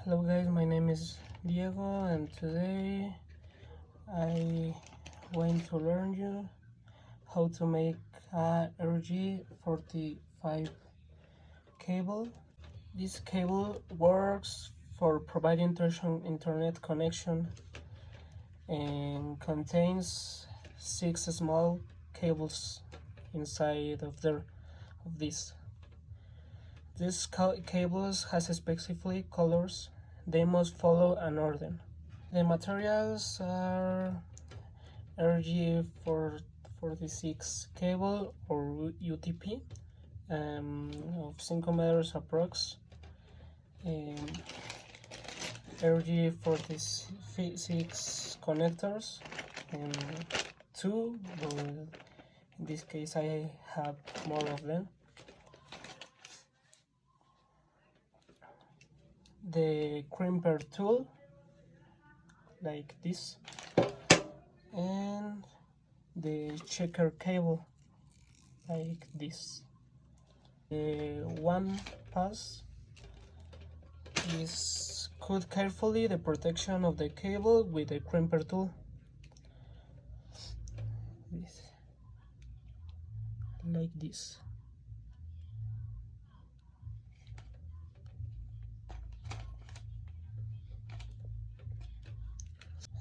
Hello guys, my name is Diego and today I want to learn you how to make a RJ45 cable. This cable works for providing internet connection and contains 6 small cables inside of this. These cables has specific colors. They must follow an order. The materials are RJ46 cable or UTP of 5 meters approx. RJ46 connectors and 2, but in this case I have more of them. The crimper tool like this, and the checker cable like this. The one pass is cut carefully the protection of the cable with the crimper tool. Like this.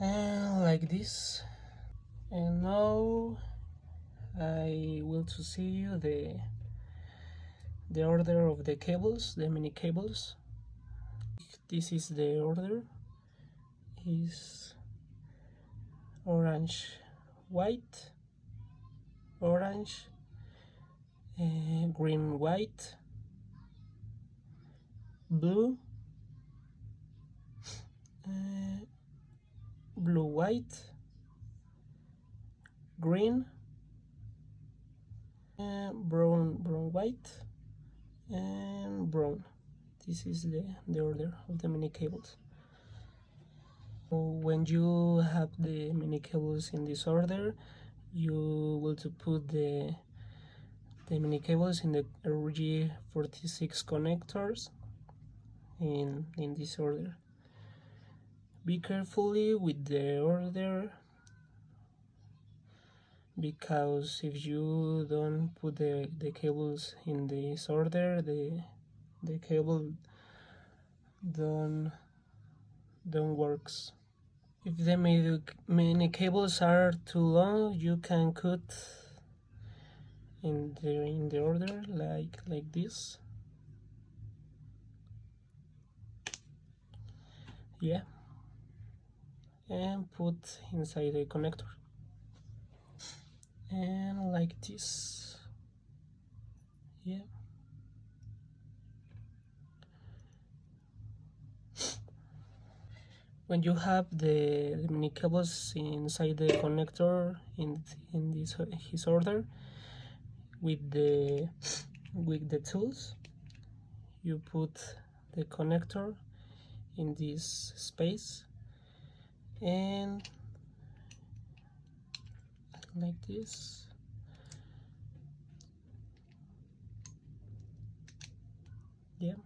And like this. And now I will to see you the order of the cables, the mini cables. This is the order. Is orange, white, orange, green, white, blue, blue, white, green, brown, white, and brown. This is the order of the mini cables. When you have the mini cables in this order, you will to put the mini cables in the RJ46 connectors in this order. Be carefully with the order, because if you don't put the cables in this order, the cable don't works. If the mini cables are too long, you can cut in the order like this. Yeah, and put inside the connector, and like this. Yeah. When you have the mini cables inside the connector in his order, with the tools, you put the connector in this space and like this. Yeah.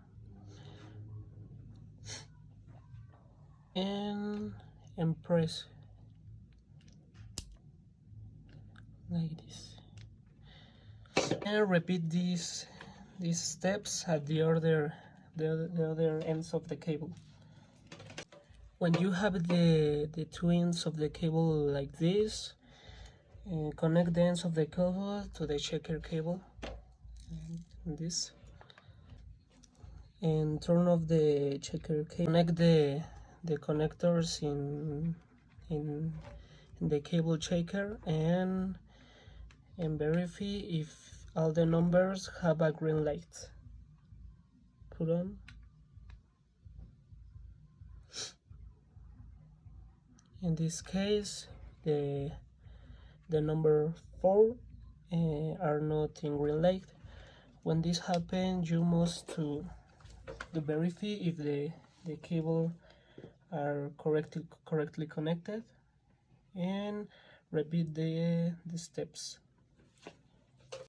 And press like this, and repeat these steps at the other ends of the cable. When you have the two ends of the cable like this, connect the ends of the cable to the checker cable, and this, and turn off the checker cable. Connect the connectors in the cable checker and verify if all the numbers have a green light. Put on. In this case, the number 4 are not in green light. When this happens, you must to verify if the cable are correctly connected, and repeat the steps.